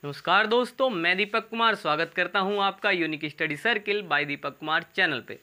नमस्कार दोस्तों, मैं दीपक कुमार स्वागत करता हूं आपका unique study circle bye Deepak Kumar channel पे।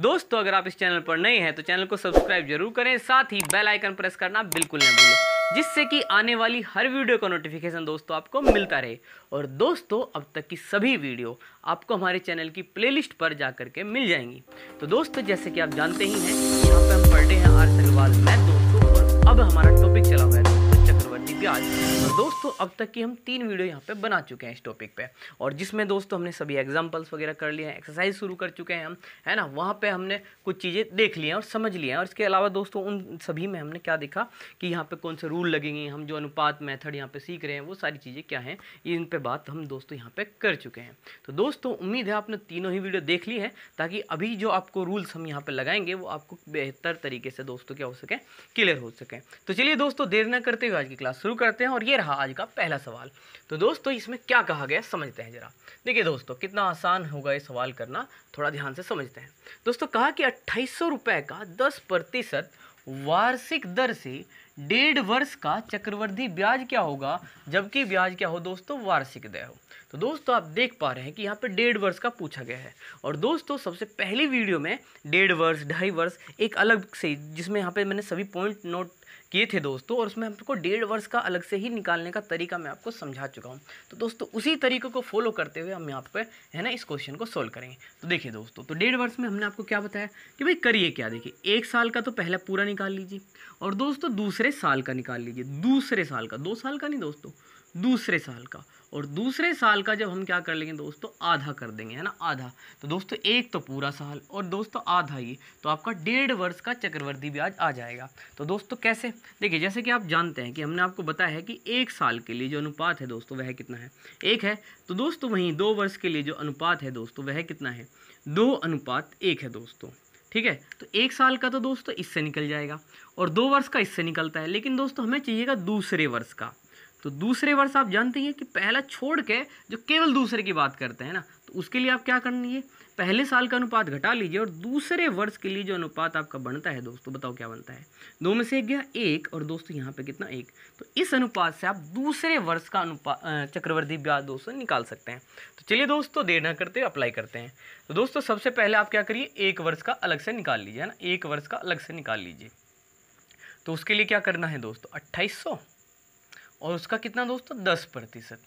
दोस्तों, अगर आप इस चैनल पर नए हैं तो चैनल को सब्सक्राइब जरूर करें, साथ ही बेल आइकन प्रेस करना बिल्कुल न भूलें, जिससे कि आने वाली हर वीडियो का नोटिफिकेशन दोस्तों आपको मिलता रहे। और दोस्तों, अब तक की सभी वीडियो आपको हमारे चैनल की प्लेलिस्ट पर जा करके मिल जाएंगी। तो दोस्तों, जैसे कि आप जानते ही हैं, यहाँ पे हम पढ़ते हैं आर अग्रवाल मैथ दोस्तों, और अब हमारा टॉपिक चला हुआ है दोस्तों चक्रवर्ती ब्याज। और दोस्तों, अब तक की हम 3 वीडियो यहाँ पे बना चुके हैं इस टॉपिक पे, और जिसमें दोस्तों हमने सभी एग्जांपल्स वगैरह कर लिए हैं, एक्सरसाइज शुरू कर चुके हैं हम, है ना। वहाँ पे हमने कुछ चीज़ें देख ली हैं और समझ लिए हैं। और इसके अलावा दोस्तों उन सभी में हमने क्या देखा कि यहाँ पे कौन से रूल लगेंगे, हम जो अनुपात मेथड यहाँ पे सीख रहे हैं वो सारी चीज़ें क्या हैं, इन पे बात हम दोस्तों यहाँ पे कर चुके हैं। तो दोस्तों, उम्मीद है आपने तीनों ही वीडियो देख ली है, ताकि अभी जो आपको रूल्स हम यहाँ पे लगाएंगे वो आपको बेहतर तरीके से दोस्तों क्या हो सके, क्लियर हो सके। तो चलिए दोस्तों, देर न करते हुए आज की क्लास शुरू करते हैं। और ये रहा आज का पहला सवाल। तो दोस्तों, इसमें क्या कहा गया समझते हैं जरा। देखिए दोस्तों, कितना आसान होगा ये सवाल करना, थोड़ा ध्यान से समझते हैं। दोस्तों, कहा कि 2800 रुपये का 10% वार्षिक दर से 1.5 वर्ष का चक्रवृद्धि ब्याज क्या होगा, जबकि ब्याज क्या हो दोस्तों, वार्षिक दर हो। तो दोस्तों, आप देख पा रहे हैं कि यहाँ पे 1.5 वर्ष का पूछा गया है। और दोस्तों, सबसे पहली वीडियो में 1.5 वर्ष 2.5 वर्ष एक अलग से, जिसमें यहाँ पे मैंने सभी पॉइंट नोट किए थे दोस्तों, और उसमें हमको 1.5 वर्ष का अलग से ही निकालने का तरीका मैं आपको समझा चुका हूँ। तो दोस्तों, उसी तरीके को फॉलो करते हुए हम यहाँ पे है ना इस क्वेश्चन को सोल्व करेंगे। तो देखिए दोस्तों, तो 1.5 वर्ष में हमने आपको क्या बताया कि भाई करिए क्या। देखिए, 1 साल का तो पहले पूरा निकाल लीजिए, और दोस्तों दूसरे साल का निकाल लीजिए। दूसरे साल का, 2 साल का नहीं दोस्तों, दूसरे साल का। और दूसरे साल का जब हम क्या कर लेंगे दोस्तों, आधा कर देंगे, है ना, आधा। तो दोस्तों, एक तो पूरा साल और दोस्तों आधा ही, तो आपका 1.5 वर्ष का चक्रवृद्धि ब्याज आ जाएगा। तो दोस्तों कैसे, देखिए, जैसे कि आप जानते हैं कि हमने आपको बताया है कि 1 साल के लिए जो अनुपात है दोस्तों वह कितना है, 1 है। तो दोस्तों वहीं 2 वर्ष के लिए जो अनुपात है दोस्तों वह कितना है, 2:1 है दोस्तों। ठीक है, तो 1 साल का तो दोस्तों इससे निकल जाएगा, और 2 वर्ष का इससे निकलता है। लेकिन दोस्तों हमें चाहिएगा दूसरे वर्ष का। तो दूसरे वर्ष आप जानते हैं कि पहला छोड़ के जो केवल दूसरे की बात करते हैं ना, तो उसके लिए आप क्या करनी, पहले साल का अनुपात घटा लीजिए, और दूसरे वर्ष के लिए जो अनुपात आपका बनता है दोस्तों, बताओ क्या बनता है। 2 में से 1 गया 1, और दोस्तों यहाँ पे कितना 1। तो इस अनुपात से आप दूसरे वर्ष का अनुपात चक्रवृद्धि ब्याज दोस्तों निकाल सकते हैं। तो चलिए दोस्तों, देर न करते हुए अप्लाई करते हैं। तो दोस्तों, सबसे पहले आप क्या करिए, 1 वर्ष का अलग से निकाल लीजिए, है ना, 1 वर्ष का अलग से निकाल लीजिए। तो उसके लिए क्या करना है दोस्तों, 2800, और उसका कितना दोस्तों, 10%।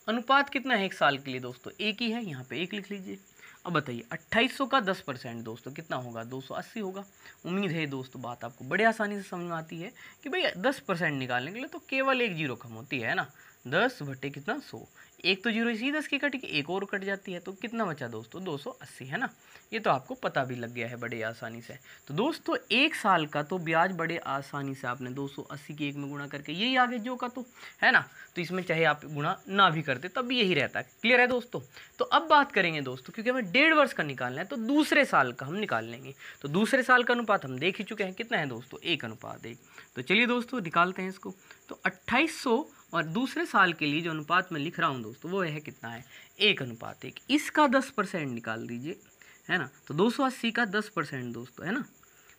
अनुपात कितना है 1 साल के लिए दोस्तों, 1 ही है, यहाँ पे 1 लिख लीजिए। अब बताइए, 2800 का 10% दोस्तों कितना होगा, 280 होगा। उम्मीद है दोस्तों बात आपको बड़े आसानी से समझ में आती है कि भाई 10% निकालने के लिए तो केवल एक जीरो कम होती है ना, 10 बटे कितना 100, एक तो जीरो इसी 10 की कट के एक और कट जाती है, तो कितना बचा दोस्तों, 280, है ना। ये तो आपको पता भी लग गया है बड़े आसानी से। तो दोस्तों, 1 साल का तो ब्याज बड़े आसानी से आपने 280 के 1 में गुणा करके यही आगे जो का तो, है ना। तो इसमें चाहे आप गुणा ना भी करते तब भी यही रहता है। क्लियर है दोस्तों। तो अब बात करेंगे दोस्तों, क्योंकि हमें 1.5 वर्ष का निकालना है तो दूसरे साल का हम निकाल लेंगे। तो दूसरे साल का अनुपात हम देख ही चुके हैं, कितना है दोस्तों, 1:1। तो चलिए दोस्तों, निकालते हैं इसको। तो 2800 और दूसरे साल के लिए जो अनुपात मैं लिख रहा हूँ दोस्तों वो है कितना है, 1:1। इसका 10% निकाल दीजिए, है ना। तो 280 का 10% दोस्तों, है ना,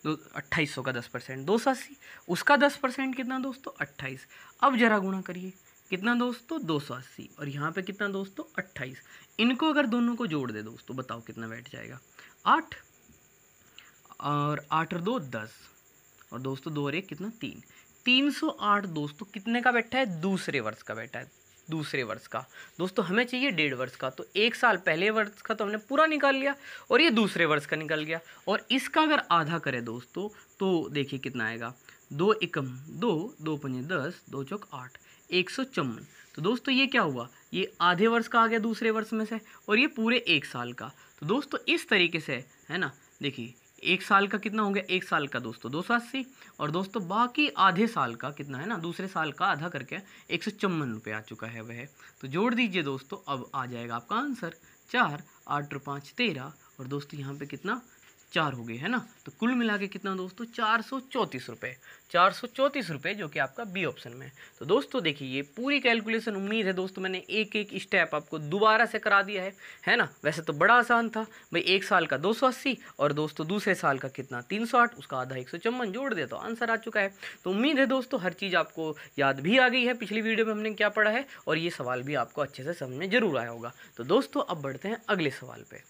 2800 का 10% 280, उसका 10% कितना दोस्तों, 28। अब जरा गुणा करिए, कितना दोस्तों, 280, और यहाँ पे कितना दोस्तों, 28। इनको अगर दोनों को जोड़ दे दोस्तों, बताओ कितना बैठ जाएगा, 8, और 8 और 2 10, और दोस्तों 2 और 1 कितना 3, 308 दोस्तों कितने का बैठा है, दूसरे वर्ष का बैठा है, दूसरे वर्ष का। दोस्तों हमें चाहिए 1.5 वर्ष का, तो 1 साल पहले वर्ष का तो हमने पूरा निकाल लिया, और ये दूसरे वर्ष का निकल गया। और इसका अगर आधा करें दोस्तों तो देखिए कितना आएगा, 2 एकम 2, 2 पंजे 10, 2 चौक 8, 154। तो दोस्तों ये क्या हुआ, ये आधे वर्ष का आ गया दूसरे वर्ष में से, और ये पूरे 1 साल का। तो दोस्तों इस तरीके से, है ना, देखिए 1 साल का कितना हो गया, 1 साल का दोस्तों 280, और दोस्तों बाकी आधे साल का कितना है ना, दूसरे साल का आधा करके 154 रुपये आ चुका है वह। तो जोड़ दीजिए दोस्तों, अब आ जाएगा आपका आंसर 4, 8 और 5 13, और दोस्तों यहाँ पे कितना 4 हो गए, है ना। तो कुल मिला के कितना दोस्तों 434 रुपये, 434 रुपये, जो कि आपका बी ऑप्शन में है। तो दोस्तों देखिए ये पूरी कैलकुलेशन, उम्मीद है दोस्तों मैंने एक एक स्टेप आपको दोबारा से करा दिया है ना। वैसे तो बड़ा आसान था भाई, एक साल का 280 और दोस्तों दूसरे साल का कितना 308, उसका आधा 154 जोड़ दिया तो आंसर आ चुका है। तो उम्मीद है दोस्तों हर चीज़ आपको याद भी आ गई है, पिछली वीडियो में हमने क्या पढ़ा है, और ये सवाल भी आपको अच्छे से समझ में जरूर आया होगा। तो दोस्तों अब बढ़ते हैं अगले सवाल पे।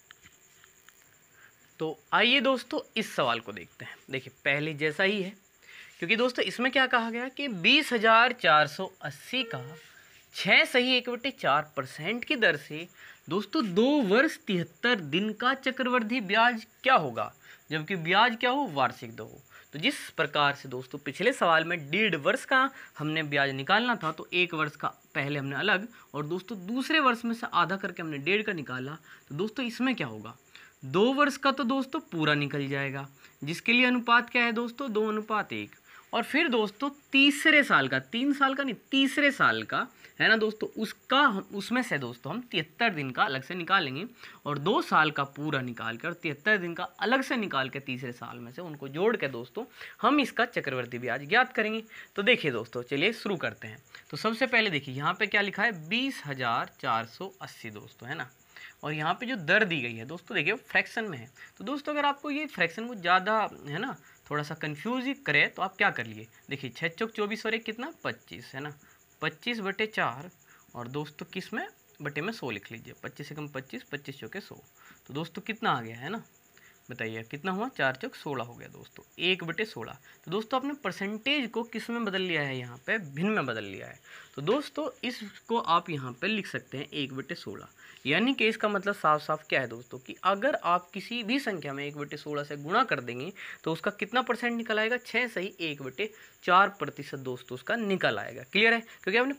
तो आइए दोस्तों इस सवाल को देखते हैं। देखिए पहले जैसा ही है, क्योंकि दोस्तों इसमें क्या कहा गया कि 20,480 का 6 सही 1/4% की दर से दोस्तों 2 वर्ष 73 दिन का चक्रवृद्धि ब्याज क्या होगा, जबकि ब्याज क्या हो, वार्षिक दर हो। तो जिस प्रकार से दोस्तों पिछले सवाल में 1.5 वर्ष का हमने ब्याज निकालना था, तो 1 वर्ष का पहले हमने अलग और दोस्तों दूसरे वर्ष में से आधा करके हमने 1.5 का निकाला। तो दोस्तों इसमें क्या होगा, 2 वर्ष का तो दोस्तों पूरा निकल जाएगा, जिसके लिए अनुपात क्या है दोस्तों 2:1। और फिर दोस्तों तीसरे साल का, 3 साल का नहीं, तीसरे साल का है ना दोस्तों, उसमें से दोस्तों हम 73 दिन का अलग से निकालेंगे और 2 साल का पूरा निकाल कर 73 दिन का अलग से निकाल के तीसरे साल में से उनको जोड़ के दोस्तों हम इसका चक्रवृद्धि ब्याज ज्ञात करेंगे। तो देखिए दोस्तों चलिए शुरू करते हैं। तो सबसे पहले देखिए यहाँ पे क्या लिखा है 20,480 दोस्तों, है ना। और यहाँ पे जो दर दी गई है दोस्तों देखिए फ्रैक्शन में है। तो दोस्तों अगर आपको ये फ्रैक्शन को ज़्यादा है ना थोड़ा सा कंफ्यूज ही करे तो आप क्या कर लिए, देखिए 6 चौक 24 और 1 कितना 25, है ना। 25/4 और दोस्तों किस में बटे में 100 लिख लीजिए, 25 से कम 25, 25 चौके 100। तो दोस्तों कितना आ गया, है ना, बताइए कितना हुआ, 4 चौक 16 हो गया दोस्तों, 1/16। तो दोस्तों आपने परसेंटेज को किस में बदल लिया है, यहाँ पे भिन्न में बदल लिया है। तो दोस्तों इसको आप यहाँ पे लिख सकते हैं 1/16, यानी कि इसका मतलब साफ साफ क्या है दोस्तों कि अगर आप किसी भी संख्या में 1/16 से गुणा कर देंगे तो उसका कितना परसेंट निकल आएगा, 6 सही 1/4% दोस्तों उसका निकल आएगा। क्लियर है, क्योंकि आपने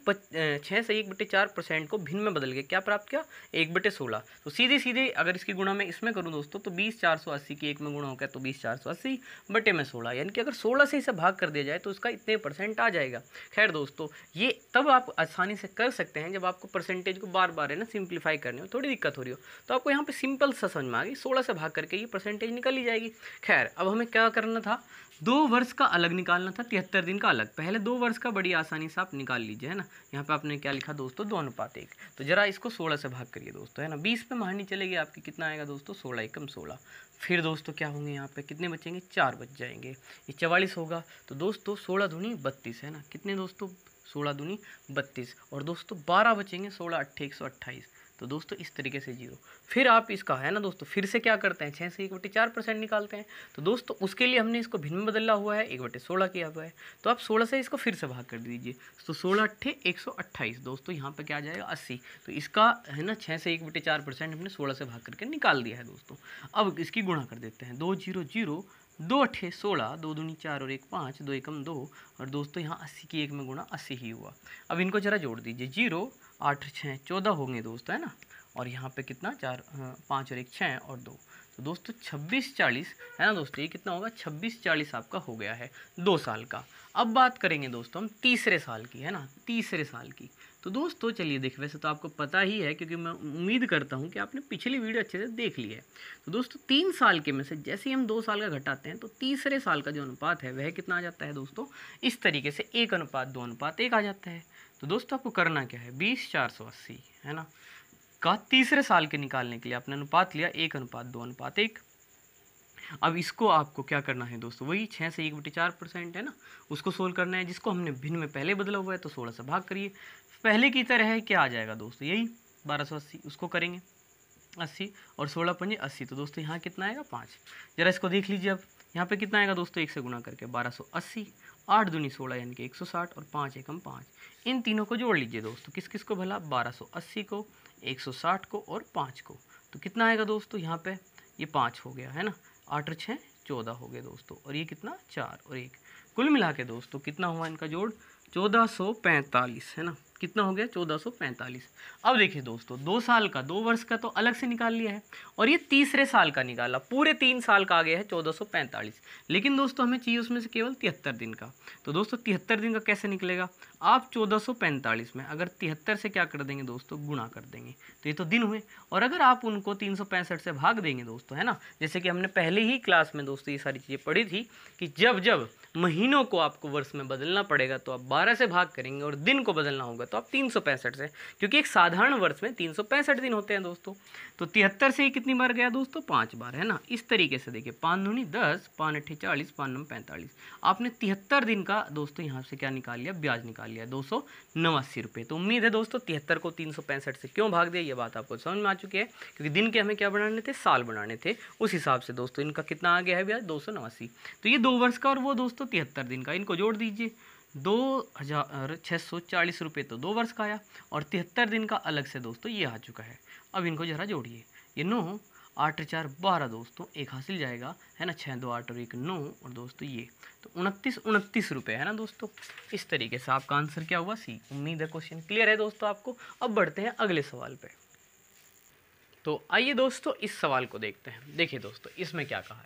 6 से 1/4% को भिन्न में बदल के क्या प्राप्त किया 1/16। तो सीधे सीधे अगर इसकी गुणा मैं इसमें करूँ दोस्तों तो 20,480 की 1 में गुणा होगा तो 20,480 बटे में 16, यानी कि अगर 16 से इसे भाग कर दिया जाए तो इसका इतने परसेंट आ जाएगा। खैर दोस्तों ये तब आप आसानी से कर सकते हैं जब आपको परसेंटेज को बार बार है ना सिंप्लीफाई करने में थोड़ी दिक्कत हो रही हो। तो आपको यहाँ पे सिंपल सा समझ में आ गई, 16 से भाग करके ये परसेंटेज निकल ही जाएगी। खैर अब हमें क्या करना था, 2 वर्ष का अलग निकालना था, 73 दिन का अलग। पहले 2 वर्ष का बड़ी आसानी से आप निकाल लीजिए, है ना। यहाँ पे आपने क्या लिखा दोस्तों 2:1। तो जरा इसको 16 से भाग करिए दोस्तों, है ना। 20 पे मारनी चलेगी आपकी, कितना आएगा दोस्तों 16 एकम 16। फिर दोस्तों क्या होंगे यहाँ पे कितने बचेंगे, 4 बच जाएंगे, ये 44 होगा। तो दोस्तों 16 दूनी 32, है ना, कितने दोस्तों 16 दूनी 32 और दोस्तों 12 बचेंगे, 16 8 128। तो दोस्तों इस तरीके से 0। फिर आप इसका है ना दोस्तों फिर से क्या करते हैं 6 से 1/4% निकालते हैं। तो दोस्तों उसके लिए हमने इसको भिन्न में बदला हुआ है, 1/16 किया हुआ है। तो आप 16 से इसको फिर से भाग कर दीजिए, तो 16 8 128 दोस्तों यहाँ पे क्या आ जाएगा 80। तो इसका है ना 6 से 1/4% हमने 16 से भाग करके निकाल दिया है दोस्तों। अब इसकी गुणा कर देते हैं, 2 0 0 2 8 16, 2 दूनी 4 और 1 5, 2 एकम 2 और दोस्तों यहाँ 80 की 1 में गुणा 80 ही हुआ। अब इनको जरा जोड़ दीजिए, 0 8 6 14 होंगे दोस्तों, है ना। और यहाँ पे कितना 4 5 और 1 6 और 2, तो दोस्तों 26 40 है ना दोस्तों, ये कितना होगा 26 40 आपका हो गया है 2 साल का। अब बात करेंगे दोस्तों हम तीसरे साल की, है ना, तीसरे साल की। तो दोस्तों चलिए देखिए, वैसे तो आपको पता ही है क्योंकि मैं उम्मीद करता हूँ कि आपने पिछली वीडियो अच्छे से देख ली है। तो दोस्तों 3 साल के में से जैसे ही हम 2 साल का घटाते हैं तो तीसरे साल का जो अनुपात है वह कितना आ जाता है दोस्तों, इस तरीके से 1:2:1 आ जाता है। तो दोस्तों आपको करना क्या है, 20,480 है ना का तीसरे साल के निकालने के लिए आपने अनुपात लिया 1:2:1। अब इसको आपको क्या करना है दोस्तों, वही 6 से 1/4% है ना, उसको सोल्व करना है, जिसको हमने भिन्न में पहले बदला हुआ है। तो 16 से भाग करिए, पहले की तरह है क्या आ जाएगा दोस्तों, यही 1280, उसको करेंगे 80 और 16 पंजे 80। तो दोस्तों यहाँ कितना आएगा 5। जरा इसको देख लीजिए, अब यहाँ पे कितना आएगा दोस्तों 1 से गुणा करके 1280, 8 दूनी 16 यानी कि 160 और 5 एकम 5। इन तीनों को जोड़ लीजिए दोस्तों, किस किस को भला, 1280 को, 160 को और 5 को। तो कितना आएगा दोस्तों यहाँ पे, ये 5 हो गया, है ना, 8 और 6 14 हो गए दोस्तों, और ये कितना 4 और 1। कुल मिला के दोस्तों कितना हुआ इनका जोड़, 1445, है ना, कितना हो गया 1445। अब देखिए दोस्तों 2 साल का 2 वर्ष का तो अलग से निकाल लिया है और ये तीसरे साल का निकाला, पूरे 3 साल का आ गया है 1445। लेकिन दोस्तों हमें चाहिए उसमें से केवल 73 दिन का। तो दोस्तों 73 दिन का कैसे निकलेगा, आप 1445 में अगर 73 से क्या कर देंगे दोस्तों, गुणा कर देंगे, तो ये तो दिन हुए। और अगर आप उनको 365 से भाग देंगे दोस्तों, है ना, जैसे कि हमने पहले ही क्लास में दोस्तों ये सारी चीज़ें पढ़ी थी कि जब जब महीनों को आपको वर्ष में बदलना पड़ेगा तो आप 12 से भाग करेंगे और दिन को बदलना होगा तो आप 365 से, क्योंकि एक साधारण वर्ष में 365 दिन होते हैं दोस्तों। तो 73 से ही कितनी बार गया दोस्तों, 5 बार, है ना। इस तरीके से देखिए 5 दूनी 10, 5 अट्ठे 40, 5 नम 45। आपने 73 दिन का दोस्तों यहाँ से क्या निकाल लिया, ब्याज निकाल लिया 289 रुपये। तो उम्मीद है दोस्तों 73 को 365 से क्यों भाग दिया ये बात आपको समझ में आ चुकी है, क्योंकि दिन के हमें क्या बनाने थे, साल बनाने थे। उस हिसाब से दोस्तों इनका कितना आ गया है ब्याज, 289। तो ये 2 वर्ष का और वो दोस्तों 73 दिन का, इनको जोड़ दीजिए, 2640 रुपये तो 2 वर्ष का आया और 73 दिन का अलग से दोस्तों ये आ चुका है। अब इनको जरा जोड़िए, ये 9 8 4 12 दोस्तों, एक हासिल जाएगा, है ना, 6 2 8 और 1 9 और दोस्तों ये तो 29 रुपये, है ना दोस्तों। इस तरीके से आपका आंसर क्या हुआ, सी। उम्मीद है क्वेश्चन क्लियर है दोस्तों आपको। अब बढ़ते हैं अगले सवाल पे। तो आइए दोस्तों इस सवाल को देखते हैं। देखिए दोस्तों इसमें क्या कहा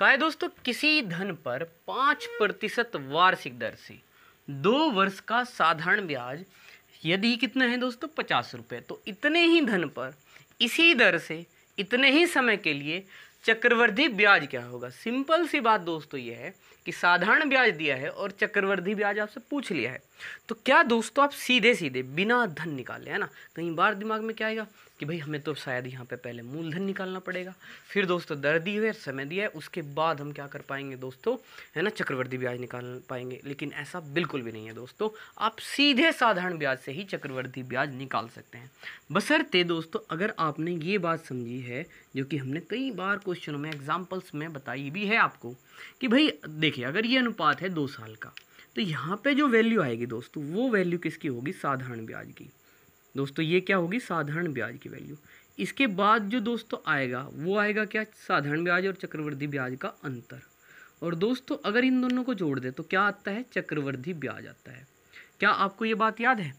है दोस्तों, किसी धन पर 5% वार्षिक दर से 2 वर्ष का साधारण ब्याज यदि कितना है दोस्तों, 50 रुपये, तो इतने ही धन पर इसी दर से इतने ही समय के लिए चक्रवृद्धि ब्याज क्या होगा। सिंपल सी बात दोस्तों ये है कि साधारण ब्याज दिया है और चक्रवृद्धि ब्याज आपसे पूछ लिया है, तो क्या दोस्तों आप सीधे सीधे बिना धन निकाले, है ना, कई बार दिमाग में क्या आएगा कि भाई हमें तो शायद यहाँ पे पहले मूलधन निकालना पड़ेगा, फिर दोस्तों दर दी हुई है, समय दिया है, उसके बाद हम क्या कर पाएंगे दोस्तों, है ना, चक्रवृद्धि ब्याज निकाल पाएंगे। लेकिन ऐसा बिल्कुल भी नहीं है दोस्तों, आप सीधे साधारण ब्याज से ही चक्रवृद्धि ब्याज निकाल सकते हैं, बशर्ते दोस्तों अगर आपने ये बात समझी है जो कि हमने कई बार क्वेश्चनों में एग्जाम्पल्स में बताई भी है आपको कि भाई देखिए अगर ये अनुपात है 2 साल का, तो यहाँ पे जो वैल्यू आएगी दोस्तों वो वैल्यू किसकी होगी, साधारण ब्याज की। दोस्तों ये क्या होगी, साधारण ब्याज की वैल्यू। इसके बाद जो दोस्तों आएगा वो आएगा क्या, साधारण ब्याज और चक्रवृद्धि ब्याज का अंतर। और दोस्तों अगर इन दोनों को जोड़ दे तो क्या आता है, चक्रवृद्धि ब्याज आता है। क्या आपको ये बात याद है?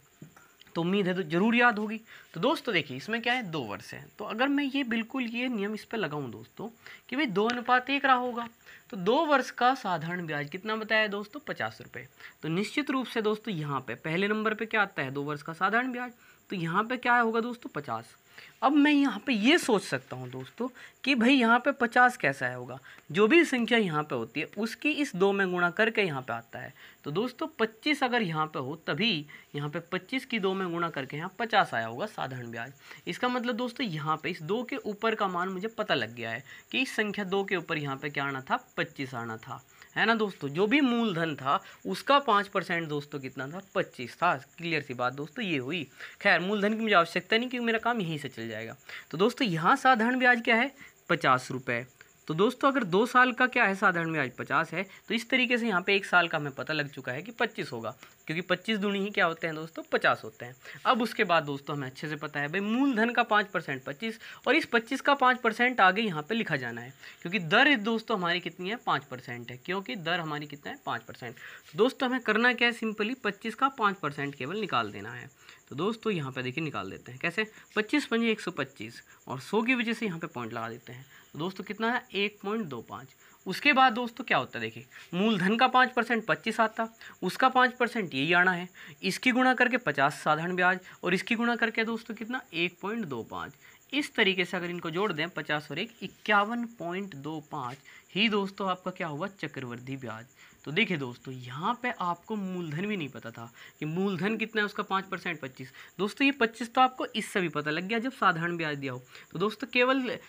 तो उम्मीद है तो जरूर याद होगी। तो दोस्तों देखिए इसमें क्या है, 2 वर्ष है, तो अगर मैं ये बिल्कुल ये नियम इस पर लगाऊं दोस्तों कि भाई 2:1 रहा होगा, तो 2 वर्ष का साधारण ब्याज कितना बताया दोस्तों, 50 रुपये। तो निश्चित रूप से दोस्तों यहाँ पे पहले नंबर पे क्या आता है, 2 वर्ष का साधारण ब्याज, तो यहाँ पे क्या होगा दोस्तों, 50। अब मैं यहाँ पे ये सोच सकता हूँ दोस्तों कि भाई यहाँ पे 50 कैसा होगा, जो भी संख्या यहाँ पे होती है उसकी इस 2 में गुणा करके यहाँ पे आता है। तो दोस्तों 25 अगर यहाँ पे हो तभी यहाँ पे 25 की 2 में गुणा करके यहाँ 50 आया होगा साधारण ब्याज। इसका मतलब दोस्तों यहाँ पे इस 2 के ऊपर का मान मुझे पता लग गया है कि इस संख्या 2 के ऊपर यहाँ पे क्या आना था, 25 आना था, है ना दोस्तों। जो भी मूलधन था उसका 5% दोस्तों कितना था, 25 था। क्लियर सी बात दोस्तों ये हुई। खैर मूलधन की मुझे आवश्यकता नहीं क्योंकि मेरा काम यहीं से चल जाएगा। तो दोस्तों यहाँ साधारण ब्याज क्या है, 50 रुपये। तो दोस्तों अगर 2 साल का क्या है साधारण ब्याज 50 है, तो इस तरीके से यहाँ पे 1 साल का हमें पता लग चुका है कि 25 होगा, क्योंकि 25 दूनी ही क्या होते हैं दोस्तों, 50 होते हैं। अब उसके बाद दोस्तों हमें अच्छे से पता है भाई मूलधन का 5% 25, और इस 25 का 5% आगे यहाँ पे लिखा जाना है, क्योंकि दर दोस्तों हमारी कितनी है, 5% है, क्योंकि दर हमारी कितना है, 5%। तो दोस्तों हमें करना क्या है, सिंपली 25 का 5% केवल निकाल देना है। तो दोस्तों यहाँ पे देखिए निकाल देते हैं कैसे, 25 पंजे 125 और 100 की वजह से यहाँ पे पॉइंट लगा देते हैं। तो दोस्तों कितना है, 1.25। उसके बाद दोस्तों क्या होता है, देखिए मूलधन का 5% 25 आता, उसका 5% यही आना है, इसकी गुणा करके 50 साधारण ब्याज, और इसकी गुणा करके दोस्तों कितना 1.25। इस तरीके से अगर इनको जोड़ दें 50 और 1 51.25 ही दोस्तों आपका क्या हुआ, चक्रवृद्धि ब्याज। तो देखिए दोस्तों यहाँ पे आपको मूलधन भी नहीं पता था कि मूलधन कितना है, उसका 5% 25। दोस्तों ये 25 तो आपको इससे भी पता लग गया जब साधारण ब्याज दिया हो। तो दोस्तों केवल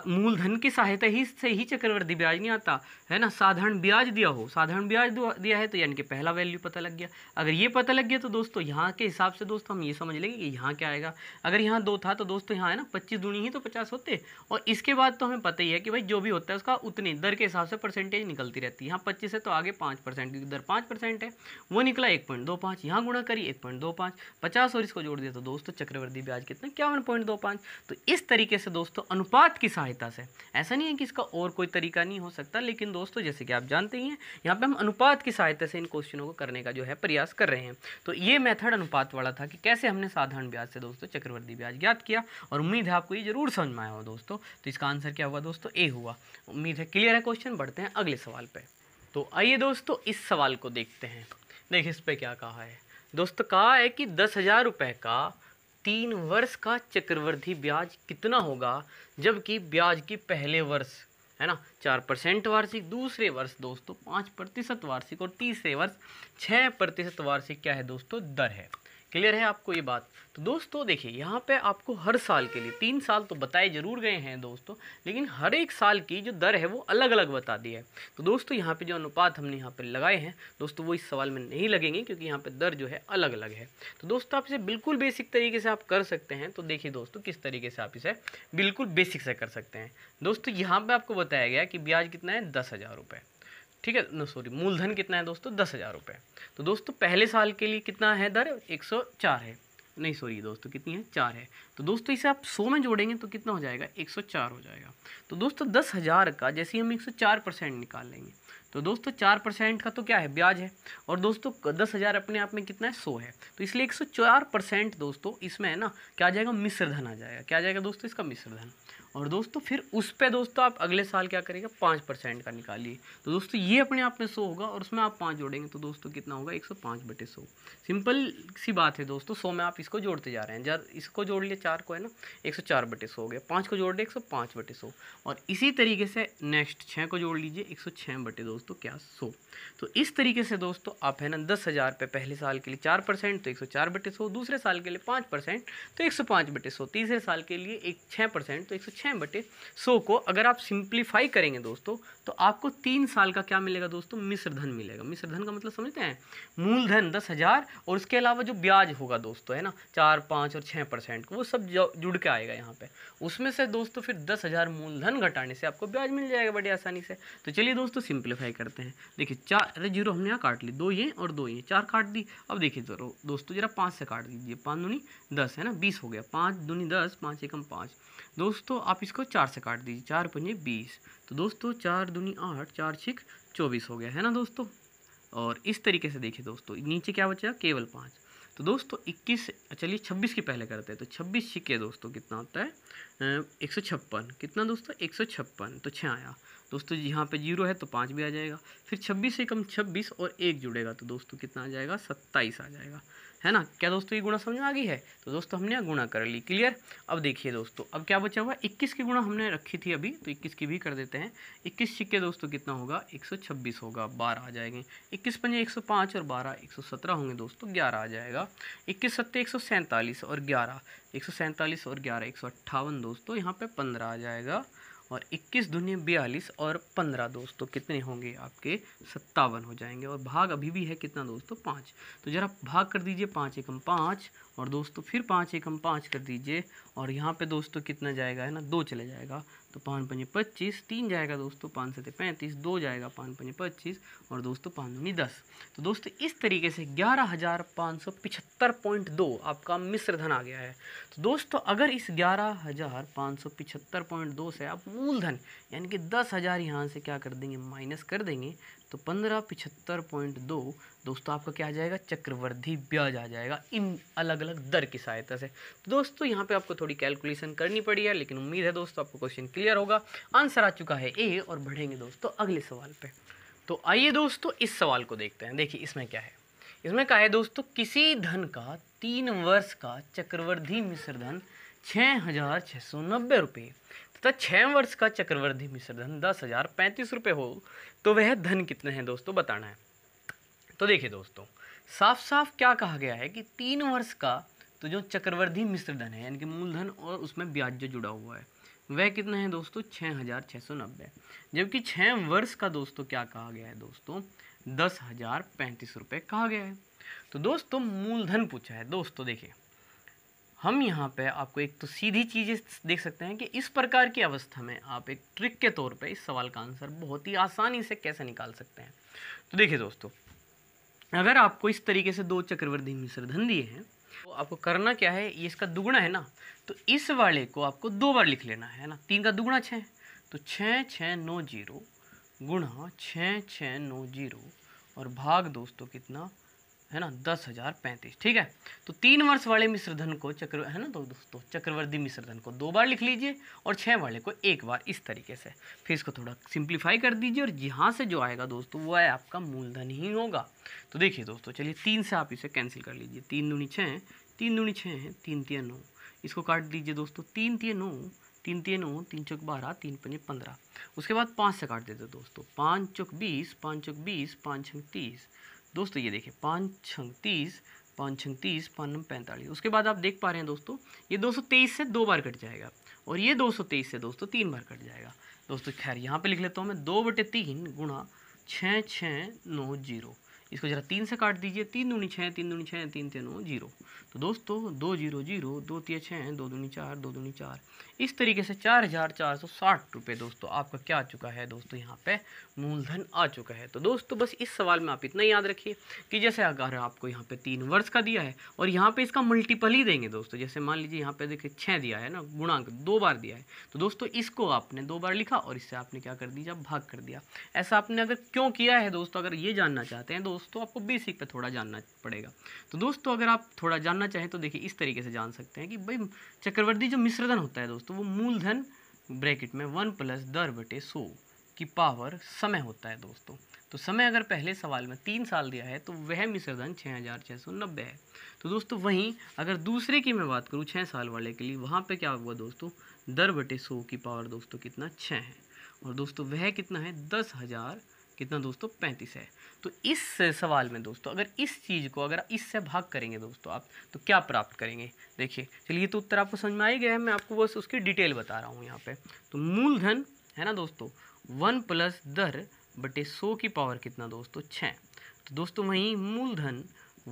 मूलधन की सहायता ही से ही चक्रवृद्धि ब्याज नहीं आता, है ना, साधारण ब्याज दिया हो, साधारण ब्याज दिया है तो यानी कि पहला वैल्यू पता लग गया। अगर ये पता लग गया तो दोस्तों यहाँ के हिसाब से दोस्तों हम ये समझ लेंगे कि यहाँ क्या आएगा। अगर यहाँ 2 था तो दोस्तों यहाँ है ना 25 दूनी ही तो 50 होते, और इसके बाद तो हमें पता ही है कि भाई जो भी होता है उसका उतनी दर के हिसाब से परसेंटेज निकलती रहती है। यहाँ 25 है तो आगे 5%, क्योंकि दर 5% है, वो निकला 1.25। यहाँ गुणा करिए 1.25, 50 और इसको जोड़ दिया तो दोस्तों चक्रवृद्धि ब्याज कितना 51.25। तो इस तरीके से दोस्तों अनुपात की सहायता से। ऐसा नहीं है कि इसका और कोई तरीका नहीं हो सकता, लेकिन दोस्तों जैसे कि आप जानते ही हैं यहाँ पे हम अनुपात की सहायता से इन क्वेश्चनों को करने का जो है प्रयास कर रहे हैं। तो ये मेथड अनुपात वाला था कि कैसे हमने साधारण ब्याज से दोस्तों चक्रवृद्धि ब्याज ज्ञात किया, और उम्मीद है आपको ये जरूर समझ में आया हो दोस्तों। तो इसका आंसर क्या हुआ दोस्तों? ए हुआ। उम्मीद है क्लियर है क्वेश्चन। बढ़ते हैं अगले सवाल पे। तो आइए दोस्तों इस सवाल को देखते हैं। देखिए इस पे क्या कहा है दोस्तों। कहा है कि 10,000 रुपये का 3 वर्ष का चक्रवृद्धि ब्याज कितना होगा, जबकि ब्याज की पहले वर्ष है ना 4% वार्षिक, दूसरे वर्ष दोस्तों 5% वार्षिक और तीसरे वर्ष 6% वार्षिक क्या है दोस्तों दर है। क्लियर है आपको ये बात? तो दोस्तों देखिए यहाँ पे आपको हर साल के लिए 3 साल तो बताए जरूर गए हैं दोस्तों, लेकिन हर एक साल की जो दर है वो अलग अलग बता दी है। तो दोस्तों यहाँ पे जो अनुपात हमने यहाँ पे लगाए हैं दोस्तों वो इस सवाल में नहीं लगेंगे, क्योंकि यहाँ पे दर जो है अलग अलग है। तो दोस्तों आप इसे बिल्कुल बेसिक तरीके से आप कर सकते हैं। तो देखिए दोस्तों किस तरीके से आप इसे बिल्कुल बेसिक से कर सकते हैं। दोस्तों यहाँ पर आपको बताया गया कि ब्याज कितना है 10,000 रुपये, ठीक है नो सॉरी मूलधन कितना है दोस्तों 10,000 रुपये। तो दोस्तों पहले साल के लिए कितना है दर 104 है, नहीं सॉरी दोस्तों कितनी है 4 है। तो दोस्तों इसे आप 100 में जोड़ेंगे तो कितना हो जाएगा 104 हो जाएगा। तो दोस्तों 10,000 का जैसे हम 104% निकाल लेंगे तो दोस्तों 4% का तो क्या है ब्याज है, और दोस्तों 10,000 अपने आप में कितना है 100 है। तो इसलिए 104% दोस्तों इसमें है ना क्या आ जाएगा मिश्र धन आ जाएगा। क्या आ जाएगा दोस्तों इसका मिश्र धन। और दोस्तों फिर उस पे दोस्तों आप अगले साल क्या करेंगे 5% का निकालिए। तो दोस्तों ये अपने आप में 100 होगा और उसमें आप 5 जोड़ेंगे तो दोस्तों कितना होगा 105/100। सिंपल सी बात है दोस्तों। 100 में आप इसको जोड़ते जा रहे हैं, जब इसको जोड़ लिए 4 को है ना 104/100 हो गया, 5 को जोड़ लिया 105/100, और इसी तरीके से नेक्स्ट 6 को जोड़ लीजिए 106 दोस्तों क्या 100। तो इस तरीके से दोस्तों आप है ना 10,000 पे पहले साल के लिए 4% तो 104/100, दूसरे साल के लिए 5% तो 105/100, तीसरे साल के लिए 6% तो 106/100 को अगर आप सिंप्लीफाई करेंगे दोस्तों तो आपको 3 साल का क्या मिलेगा दोस्तों मिश्र धन मिलेगा। मिश्र धन का मतलब समझते हैं, मूलधन 10,000 और उसके अलावा जो ब्याज होगा दोस्तों है ना 4, 5 और 6% को वो सब जुड़ के आएगा यहाँ पे। उसमें से दोस्तों फिर 10,000 मूलधन घटाने से आपको ब्याज मिल जाएगा बड़ी आसानी से। तो चलिए दोस्तों सिंप्लीफाई करते हैं। देखिए 4 जीरो हमने यहाँ काट ली, 2 ये और 2 ये 4 काट दी। अब देखिए दोस्तों जरा 5 से काट दीजिए, 5 दूनी 10 है ना 20 हो गया, 5 दूनी 10, 5 एकम 5। दोस्तों आप इसको 4 से काट दीजिए, 4 पंजे 20। तो दोस्तों 4 दूनी 8, 4 छिक 24 हो गया है ना दोस्तों। और इस तरीके से देखिए दोस्तों नीचे क्या बचा केवल 5। तो दोस्तों 21 चलिए 26 की पहले करते हैं। तो 26 छिके दोस्तों कितना होता है 156। कितना दोस्तों 156, तो 6 आया दोस्तों। यहाँ पे 0 है तो 5 भी आ जाएगा। फिर 26 से कम 26 और 1 जुड़ेगा तो दोस्तों कितना आ जाएगा 27 आ जाएगा है ना। क्या दोस्तों ये गुणा समझ में आ गई है? तो दोस्तों हमने गुणा कर ली। क्लियर? अब देखिए दोस्तों अब क्या बचा हुआ 21 की गुणा हमने रखी थी अभी, तो 21 की भी कर देते हैं। 21 छिक्के दोस्तों कितना होगा 126 होगा, 12 आ जाएंगे। 21 पंजे 105 और 12 117 होंगे दोस्तों, 11 आ जाएगा। 21 सत्ते 147 और 11 147 और 11 158 दोस्तों, यहाँ पे 15 आ जाएगा। और 21 दूनी 42 और 15 दोस्तों कितने होंगे आपके 57 हो जाएंगे। और भाग अभी भी है कितना दोस्तों 5। तो जरा भाग कर दीजिए 5 एकम 5 और दोस्तों फिर 5 एकम 5 कर दीजिए। और यहाँ पे दोस्तों कितना जाएगा है ना 2 चले जाएगा तो 5 पंजे 25, 3 जाएगा दोस्तों 5 सत्ते 35, 2 जाएगा 5 पंजे 25 और दोस्तों 5 दूनी 10। तो दोस्तों इस तरीके से 11,575.2 आपका मिश्र धन आ गया है। तो दोस्तों अगर इस 11,575.2 से आप मूलधन यानी कि 10,000 यहाँ से क्या कर देंगे माइनस कर देंगे तो 1575.2 दोस्तों आपका क्या आ जाएगा चक्रवृद्धि ब्याज आ जाएगा इन अलग अलग दर की सहायता से। तो दोस्तों यहाँ पे आपको थोड़ी कैलकुलेशन करनी पड़ी है, लेकिन उम्मीद है दोस्तों आपको क्वेश्चन क्लियर होगा। आंसर आ चुका है ए। और बढ़ेंगे दोस्तों अगले सवाल पे। तो आइए दोस्तों इस सवाल को देखते हैं। देखिए इसमें क्या है, इसमें क्या है दोस्तों किसी धन का 3 वर्ष का चक्रवृद्धि मिश्र धन 6,690 रुपये तथा 6 वर्ष का चक्रवृद्धि मिश्र धन 10,035 रुपये हो तो वह धन कितने हैं दोस्तों बताना है। तो देखिए दोस्तों साफ साफ क्या कहा गया है कि 3 वर्ष का तो जो चक्रवृद्धि मिश्र धन है यानी कि मूलधन और उसमें ब्याज जो जुड़ा हुआ है वह कितना है दोस्तों 6,690, जबकि 6 वर्ष का दोस्तों क्या कहा गया है दोस्तों 10,035 रुपये कहा गया है। तो दोस्तों मूलधन पूछा है दोस्तों। देखिए हम यहाँ पे आपको एक तो सीधी चीज़ें देख सकते हैं कि इस प्रकार की अवस्था में आप एक ट्रिक के तौर पे इस सवाल का आंसर बहुत ही आसानी से कैसे निकाल सकते हैं। तो देखिए दोस्तों अगर आपको इस तरीके से 2 चक्रवृद्धि मिश्र धन दिए हैं तो आपको करना क्या है, ये इसका दुगुना है ना, तो इस वाले को आपको 2 बार लिख लेना है ना। 3 का दुगुना 6, तो 6690 गुणा 6690 और भाग दोस्तों कितना है ना 10,035। ठीक है, तो 3 वर्ष वाले मिश्रधन को है ना दोस्तों चक्रवर्ती मिश्रधन को 2 बार लिख लीजिए और 6 वाले को 1 बार, इस तरीके से। फिर इसको थोड़ा सिंप्लीफाई कर दीजिए और यहाँ से जो आएगा दोस्तों वो है आपका मूलधन ही होगा। तो देखिए दोस्तों, चलिए 3 से आप इसे कैंसिल कर लीजिए। 3 दूनी 6, 3 दूनी 6 है, 3 3 9, इसको काट दीजिए दोस्तों। 3 3 9, 3 3 9, 3 चौक 12, 3 5 15। उसके बाद 5 से काट देते दोस्तों। 5 चौक 20, 5 चौक 20, 5 छंग 30 दोस्तों, ये देखिए 5 छंग 30, 5 छंग 30, 5 नम 45। उसके बाद आप देख पा रहे हैं दोस्तों, ये 223 से 2 बार कट जाएगा और ये 223 से दोस्तों 3 बार कट जाएगा दोस्तों। खैर यहाँ पे लिख लेता हूँ मैं 2/3 गुणा 6690। इसको जरा 3 से काट दीजिए। 3 दूनी 6, 3 दूनी 6, 3 3 9 0। तो दोस्तों 2 0 0, 2 3 6, 2 दूनी 4, 2 दूनी 4। इस तरीके से 4460 रुपये दोस्तों आपका क्या आ चुका है दोस्तों, यहाँ पे मूलधन आ चुका है। तो दोस्तों बस इस सवाल में आप इतना याद रखिए कि जैसे अगर आपको यहाँ पे 3 वर्ष का दिया है और यहाँ पे इसका मल्टीपल ही देंगे दोस्तों। जैसे मान लीजिए यहाँ पे देखिए 6 दिया है ना, गुणांक 2 बार दिया है, तो दोस्तों इसको आपने 2 बार लिखा और इससे आपने क्या कर दिया, भाग कर दिया। ऐसा आपने अगर क्यों किया है दोस्तों, अगर ये जानना चाहते हैं दोस्तों, आपको बेसिक पे थोड़ा जानना पड़ेगा। तो दोस्तों अगर आप थोड़ा जानना चाहें तो देखिए इस तरीके से जान सकते हैं कि भाई चक्रवर्ती जो मिश्रधन होता है दोस्तों, वो मूलधन ब्रैकेट में 1 + 10/100 की पावर समय होता है दोस्तों। तो समय अगर पहले सवाल में 3 साल दिया है तो वह मिश्रधन 6690 है। तो दोस्तों वहीं अगर दूसरे की मैं बात करूँ 6 साल वाले के लिए, वहाँ पे क्या हुआ दोस्तों, 10/100 की पावर दोस्तों कितना 6 है और दोस्तों वह कितना है 10,000 कितना दोस्तों 35 है। तो इस सवाल में दोस्तों अगर इस चीज़ को अगर इससे भाग करेंगे दोस्तों आप, तो क्या प्राप्त करेंगे, देखिए। चलिए तो उत्तर आपको समझ में आ ही गया है, मैं आपको बस उसकी डिटेल बता रहा हूँ यहाँ पे। तो मूलधन है ना दोस्तों 1 + 10/100 की पावर कितना दोस्तों 6। तो दोस्तों वहीं मूलधन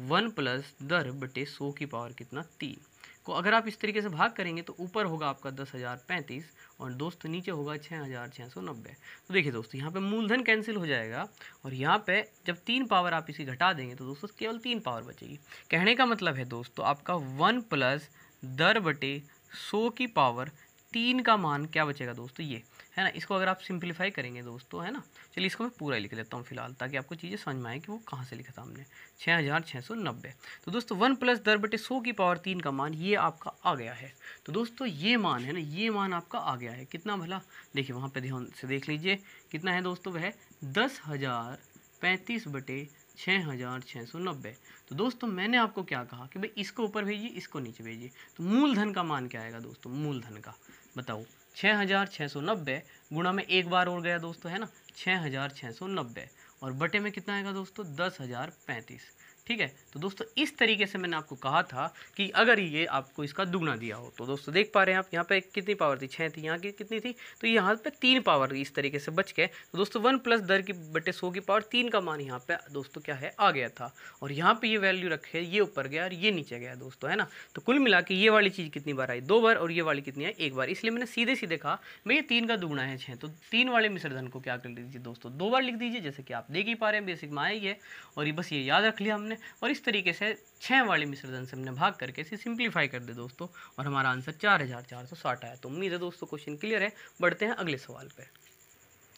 1 + 10/100 की पावर कितना 3 को अगर आप इस तरीके से भाग करेंगे तो ऊपर होगा आपका 10,035 और दोस्तों नीचे होगा 6690। तो देखिए दोस्तों यहाँ पे मूलधन कैंसिल हो जाएगा और यहाँ पे जब 3 पावर आप इसी घटा देंगे तो दोस्तों केवल 3 पावर बचेगी। कहने का मतलब है दोस्तों आपका 1 + 10/100 की पावर 3 का मान क्या बचेगा दोस्तों, ये है ना। इसको अगर आप सिंप्लीफाई करेंगे दोस्तों, है ना, चलिए इसको मैं पूरा लिख लेता हूँ फिलहाल, ताकि आपको चीज़ें समझ में आए कि वो कहाँ से लिखा था हमने, 6690। तो दोस्तों 1 + 10/100 की पावर 3 का मान ये आपका आ गया है। तो दोस्तों ये मान है ना, ये मान आपका आ गया है कितना भला, देखिए वहाँ पे ध्यान से देख लीजिए कितना है दोस्तों, वह 10,035/6690। तो दोस्तों मैंने आपको क्या कहा कि भाई इसको ऊपर भेजिए, इसको नीचे भेजिए। तो मूलधन का मान क्या आएगा दोस्तों, मूलधन का बताओ 6690 गुणा में एक बार और गया दोस्तों, है ना 6690 और बटे में कितना आएगा दोस्तों 10,035। ठीक है, तो दोस्तों इस तरीके से मैंने आपको कहा था कि अगर ये आपको इसका दुगना दिया हो, तो दोस्तों देख पा रहे हैं आप यहाँ पे कितनी पावर थी, 6 थी, यहाँ की कितनी थी, तो यहाँ पे 3 पावर इस तरीके से बच गए। तो दोस्तों 1 + 10/100 की पावर 3 का मान यहाँ पे दोस्तों क्या है आ गया था और यहाँ पे ये वैल्यू रखे, ये ऊपर गया और ये नीचे गया दोस्तों, है ना। तो कुल मिला के ये वाली चीज़ कितनी बार आई, 2 बार, और ये वाली कितनी है 1 बार। इसलिए मैंने सीधे सीधे कहा भैया 3 का दुगुना है 6, तो 3 वाले मिश्रधन को क्या कर लीजिए दोस्तों 2 बार लिख दीजिए, जैसे कि आप देख ही पा रहे हैं बेसिक में आई है। और ये बस ये याद रख लिया हमने और इस तरीके से 6 वाले मिश्रधन से हमने भाग करके इसे सिंप्लीफाई कर दे दोस्तों और हमारा आंसर 4460 आया। तो उम्मीद है दोस्तों क्वेश्चन क्लियर है। बढ़ते हैं अगले सवाल पे।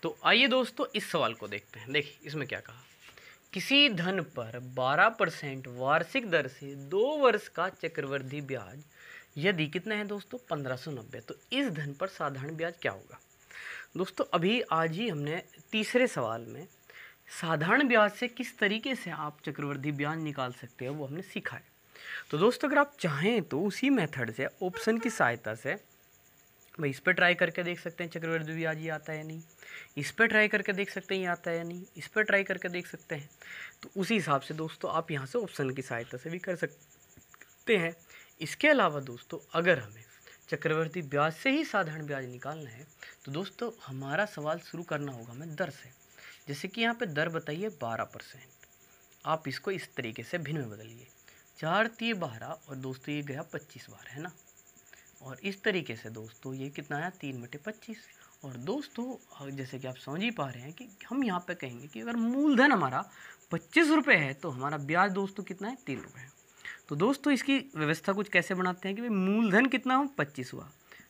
तो आइए दोस्तों इस सवाल को देखते हैं। देखिए इसमें क्या कहा, किसी धन पर 12% वार्षिक दर से 2 वर्ष का चक्रवृद्धि ब्याज यदि कितना है दोस्तों 1590, तो इस धन पर साधारण ब्याज क्या होगा। दोस्तों अभी आज ही हमने तीसरे सवाल में साधारण ब्याज से किस तरीके से आप चक्रवृद्धि ब्याज निकाल सकते हो वो हमने सीखा है। तो दोस्तों अगर आप चाहें तो उसी मेथड से ऑप्शन की सहायता से भाई इस पर ट्राई करके देख सकते हैं चक्रवृद्धि ब्याज ये आता है या नहीं, इस पर ट्राई करके देख सकते हैं ये आता है या नहीं, इस पर ट्राई करके देख सकते हैं। तो उसी हिसाब से दोस्तों आप यहाँ से ऑप्शन की सहायता से भी कर सकते हैं। इसके अलावा दोस्तों अगर हमें चक्रवृद्धि ब्याज से ही साधारण ब्याज निकालना है तो दोस्तों हमारा सवाल शुरू करना होगा हमें दर से। जैसे कि यहाँ पे दर बताइए 12%, आप इसको इस तरीके से भिन्न में बदलिए, 4 × 12 और दोस्तों ये गया 25 बार, है ना। और इस तरीके से दोस्तों ये कितना आया 3/25। और दोस्तों जैसे कि आप समझ ही पा रहे हैं कि हम यहाँ पे कहेंगे कि अगर मूलधन हमारा 25 रुपये है तो हमारा ब्याज दोस्तों कितना है 3 रुपये। तो दोस्तों इसकी व्यवस्था कुछ कैसे बनाते हैं कि भाई मूलधन कितना हो 25 हुआ,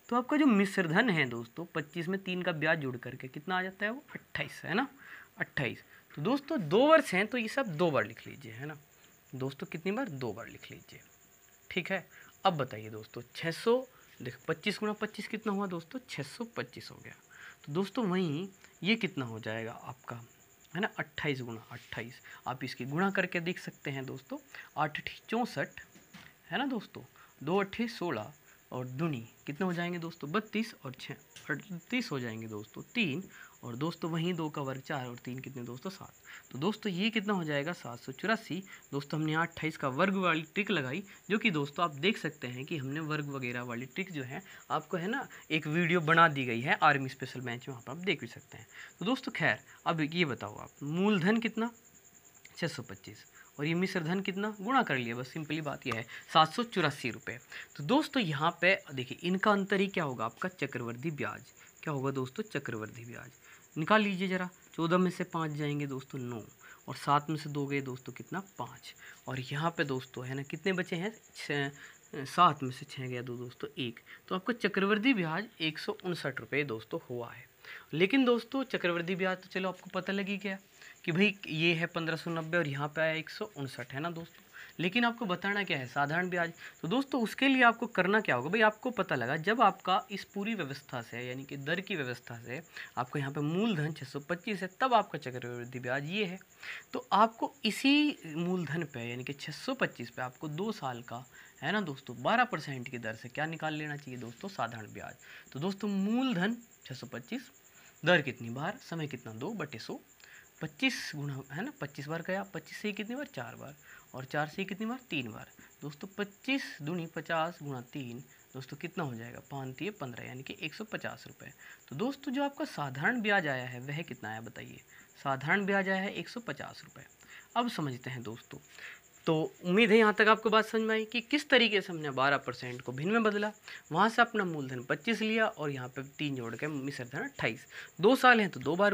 तो आपका जो मिश्र धन है दोस्तों 25 में 3 का ब्याज जुड़ करके कितना आ जाता है वो 28 है ना, 28। तो दोस्तों 2 वर्ष हैं तो ये सब 2 बार लिख लीजिए है ना दोस्तों, कितनी बार 2 बार लिख लीजिए, ठीक है। अब बताइए दोस्तों 600 देखो 25 गुणा 25 कितना हुआ दोस्तों 625 हो गया। तो दोस्तों वहीं ये कितना हो जाएगा आपका है ना 28 गुणा 28, आप इसकी गुणा करके देख सकते हैं दोस्तों, 8 64 है ना दोस्तों, 2 8 16 और दूनी कितने हो जाएंगे दोस्तों 32 और 6 38 हो जाएंगे दोस्तों 3, और दोस्तों वहीं 2 का वर्ग 4 और 3 कितने दोस्तों 7। तो दोस्तों ये कितना हो जाएगा 784। दोस्तों हमने यहाँ 28 का वर्ग वाली ट्रिक लगाई, जो कि दोस्तों आप देख सकते हैं कि हमने वर्ग वगैरह वाली ट्रिक जो है आपको है ना एक वीडियो बना दी गई है आर्मी स्पेशल बैच में, वहाँ पर आप देख भी सकते हैं। तो दोस्तों खैर अब ये बताओ आप मूलधन कितना 625 और ये मिश्र धन कितना गुणा कर लिया, बस सिंपली बात यह है 784 रुपये। तो दोस्तों यहाँ पे देखिए इनका अंतर ही क्या होगा आपका चक्रवर्ती ब्याज, क्या होगा दोस्तों चक्रवर्ती ब्याज, निकाल लीजिए ज़रा। 14 में से 5 जाएंगे दोस्तों 9 और 7 में से 2 गए दोस्तों कितना 5, और यहाँ पे दोस्तों है ना कितने बचे हैं 7 में से 6 गया दोस्तों 1, तो आपका चक्रवर्ती ब्याज 159 रुपये दोस्तों हुआ है। लेकिन दोस्तों चक्रवर्ती ब्याज तो चलो आपको पता लगी गया कि भाई ये है 1590 और यहाँ पे आया 159 है ना दोस्तों, लेकिन आपको बताना क्या है साधारण ब्याज। तो दोस्तों उसके लिए आपको करना क्या होगा, भाई आपको पता लगा जब आपका इस पूरी व्यवस्था से यानी कि दर की व्यवस्था से आपको यहाँ पे मूलधन 625 है, तब आपका चक्रवृद्धि ब्याज ये है। तो आपको इसी मूलधन पे यानी कि 625 पे आपको 2 साल का है ना दोस्तों 12% की दर से क्या निकाल लेना चाहिए दोस्तों साधारण ब्याज। तो दोस्तों मूलधन 625, दर कितनी बार, समय कितना 2/100, 25 गुणा है ना 25 बार गया, 25 से कितनी बार 4 बार, और 4 से कितनी बार 3 बार दोस्तों, 25 दूनी 50 गुणा 3 दोस्तों कितना हो जाएगा 5 3 15 यानी कि 150 रुपये। तो दोस्तों जो आपका साधारण ब्याज आया है वह कितना आया बताइए, साधारण ब्याज आया है 150 रुपये। अब समझते हैं दोस्तों, तो उम्मीद है यहाँ तक आपको बात समझ में आई कि किस तरीके से हमने 12% को भिन्न में बदला, वहाँ से अपना मूलधन 25 लिया और यहाँ पे 3 जोड़ के मिश्र धन 28, 2 साल हैं तो 2 बार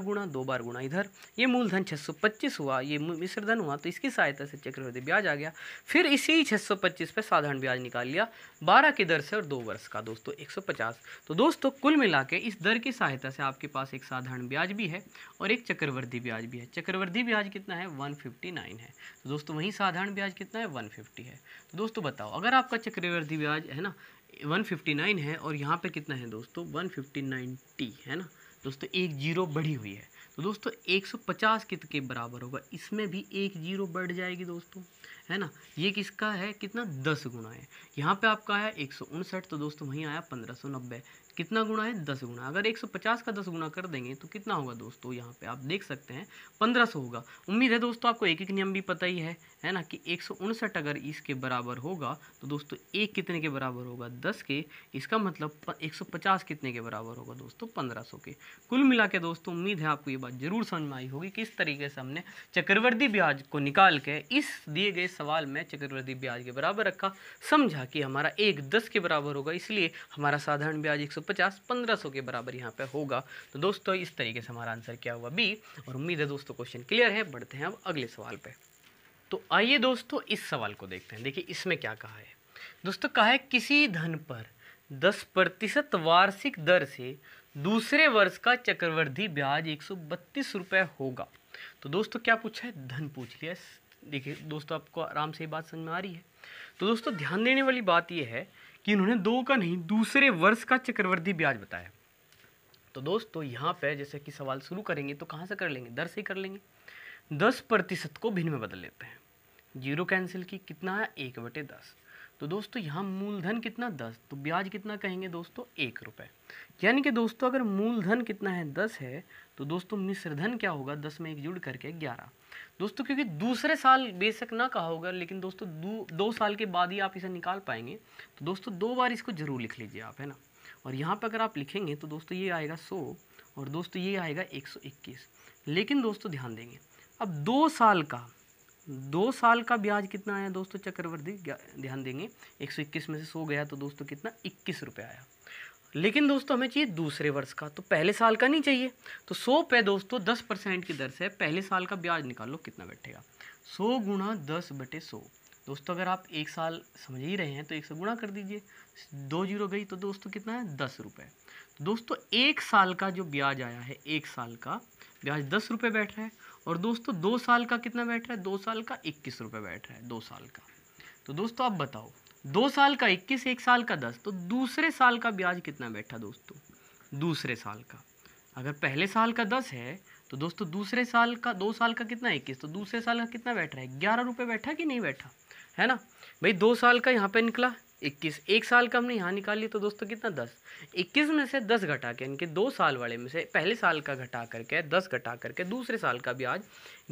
गुणा इधर, ये मूलधन 625 हुआ, ये मिश्र धन हुआ, तो इसकी सहायता से चक्रवृद्धि ब्याज आ गया। फिर इसी 625 पे साधारण ब्याज निकाल लिया 12 की दर से और 2 वर्ष का दोस्तों 150। तो दोस्तों कुल मिला के इस दर की सहायता से आपके पास एक साधारण ब्याज भी है और एक चक्रवृद्धि ब्याज भी है। चक्रवृद्धि ब्याज कितना है 159 है, तो दोस्तों वहीं साधारण ब्याज कितना है 150 है। तो दोस्तों बताओ अगर आपका चक्रवृद्धि ब्याज है ना 159 है और यहाँ पे कितना है दोस्तों 159T है ना दोस्तों, एक जीरो बढ़ी हुई है, तो दोस्तों 150 के बराबर होगा, इसमें भी एक जीरो बढ़ जाएगी दोस्तों है ना। ये किसका है कितना 10 गुना है, यहाँ पे आपका है 159, तो दोस्तों वहीं आया 1590, कितना गुना है 10 गुना। अगर 150 का 10 गुना कर देंगे तो कितना होगा दोस्तों, यहाँ पे आप देख सकते हैं 1500 होगा। उम्मीद है दोस्तों आपको एक एक नियम भी पता ही है ना कि 159 अगर इसके बराबर होगा तो दोस्तों एक कितने के बराबर होगा 10 के, इसका मतलब 150 कितने के बराबर होगा दोस्तों 1500 के। कुल मिला के दोस्तों उम्मीद है आपको ये बात जरूर समझ में आई होगी किस तरीके से हमने चक्रवृद्धि ब्याज को निकाल के इस दिए गए सवाल में चक्रवृद्धि ब्याज के बराबर रखा, समझा कि हमारा एक 10 के बराबर होगा, इसलिए हमारा साधारण ब्याज 150 1500 के बराबर यहाँ पे होगा। तो दोस्तों इस तरीके से हमारा आंसर क्या हुआ बी, और उम्मीद है दोस्तों क्वेश्चन क्लियर है। बढ़ते हैं अब अगले सवाल पे। तो आइए दोस्तों इस सवाल को देखते हैं। देखिए इसमें क्या कहा है दोस्तों, कहा है किसी धन पर 10% वार्षिक दर से दूसरे वर्ष का चक्रवृद्धि ब्याज 132 रुपये होगा। तो दोस्तों क्या पूछा है, धन पूछ लिया। देखिए दोस्तों आपको आराम से ये बात समझ में आ रही है। तो दोस्तों ध्यान देने वाली बात यह है कि इन्होंने 2 का नहीं दूसरे वर्ष का चक्रवृद्धि ब्याज बताया। तो दोस्तों यहाँ पे जैसे कि सवाल शुरू करेंगे तो कहाँ से कर लेंगे, दर से ही कर लेंगे। 10% को भिन्न में बदल लेते हैं, जीरो कैंसिल की, कितना है 1/10। तो दोस्तों यहाँ मूलधन कितना 10, तो ब्याज कितना कहेंगे दोस्तों 1 रुपये। यानी कि दोस्तों अगर मूलधन कितना है 10 है तो दोस्तों मिश्रधन क्या होगा 10 में 1 जुड़ करके 11। दोस्तों क्योंकि दूसरे साल बेशक ना कहा होगा, लेकिन दोस्तों 2 साल के बाद ही आप इसे निकाल पाएंगे, तो दोस्तों 2 बार इसको जरूर लिख लीजिए आप है ना। और यहाँ पर अगर आप लिखेंगे तो दोस्तों ये आएगा 100 और दोस्तों ये आएगा 121। लेकिन दोस्तों ध्यान देंगे अब 2 साल का ब्याज कितना आया दोस्तों चक्रवृद्धि, ध्यान देंगे 121 में से 100 गया तो दोस्तों कितना 21 रुपये आया। लेकिन दोस्तों हमें चाहिए दूसरे वर्ष का, तो पहले साल का नहीं चाहिए। तो 100 पे दोस्तों 10% की दर से पहले साल का ब्याज निकाल लो, कितना बैठेगा 100 गुणा 10/100 दोस्तों अगर आप एक साल समझ ही रहे हैं तो 1 से गुणा कर दीजिए, 2 जीरो गई तो दोस्तों कितना है 10 रुपये। तो दोस्तों 1 साल का जो ब्याज आया है, 1 साल का ब्याज 10 रुपये बैठ रहा है। और दोस्तों 2 साल का कितना बैठ रहा है, 2 साल का 21 रुपये बैठ रहा है 2 साल का। तो दोस्तों आप बताओ 2 साल का 21, 1 साल का 10, तो दूसरे साल का ब्याज कितना बैठा दोस्तों, दूसरे साल का। अगर पहले साल का 10 है तो दोस्तों दूसरे साल का 2 साल का कितना 21, तो दूसरे साल का कितना बैठ रहा है 11 रुपये बैठा कि नहीं बैठा, है ना भाई। 2 साल का यहाँ पे निकला 21, 1 साल का हमने यहाँ निकाल लिया तो दोस्तों कितना 10, 21 में से 10 घटा के इनके 2 साल वाले में से पहले साल का घटा करके 10 घटा करके दूसरे साल का ब्याज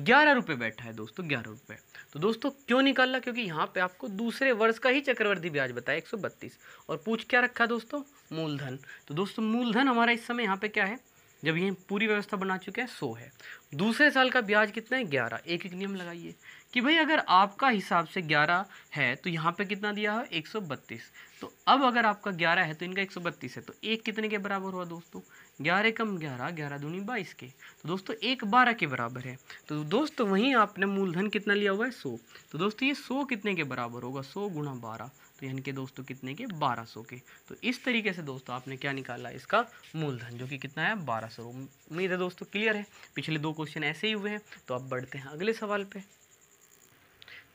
11 रुपये बैठा है दोस्तों, 11 रुपये। तो दोस्तों क्यों निकाला, क्योंकि यहाँ पे आपको दूसरे वर्ष का ही चक्रवृद्धि ब्याज बताया 132, और पूछ क्या रखा दोस्तों, मूलधन। तो दोस्तों मूलधन हमारा इस समय यहाँ पे क्या है, जब ये पूरी व्यवस्था बना चुके हैं 100 है। दूसरे साल का ब्याज कितना है 11। एक एक नियम लगाइए कि भाई अगर आपका हिसाब से 11 है तो यहाँ पे कितना दिया है 132। तो अब अगर आपका 11 है तो इनका 132 है, तो एक कितने के बराबर हुआ दोस्तों, 11 कम 11, 11 दूनी 22 के। तो दोस्तों 1 12 के बराबर है। तो दोस्तों वहीं आपने मूलधन कितना लिया हुआ है 100। तो दोस्तों ये 100 कितने के बराबर होगा, 100 गुणा 12, तो यानी कि दोस्तों कितने के 1200 के। तो इस तरीके से दोस्तों आपने क्या निकाला, इसका मूलधन, जो कि कितना है 1200। उम्मीद है दोस्तों क्लियर है। पिछले 2 क्वेश्चन ऐसे ही हुए हैं। तो अब बढ़ते हैं अगले सवाल पे।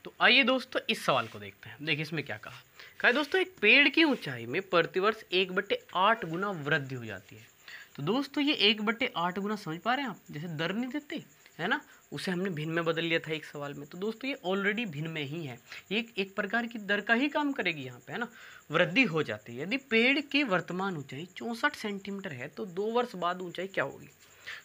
तो आइए दोस्तों इस सवाल को देखते हैं। देखिए इसमें क्या कहा है दोस्तों, एक पेड़ की ऊंचाई में प्रतिवर्ष 1/8 गुना वृद्धि हो जाती है। तो दोस्तों ये 1/8 गुना समझ पा रहे हैं आप, जैसे दर नहीं देते है ना, उसे हमने भिन्न में बदल लिया था एक सवाल में। तो दोस्तों ये ऑलरेडी भिन्न में ही है, ये एक प्रकार की दर का ही काम करेगी यहाँ पे, है ना। वृद्धि हो जाती है। यदि पेड़ की वर्तमान ऊंचाई 64 सेंटीमीटर है तो 2 वर्ष बाद ऊंचाई क्या होगी।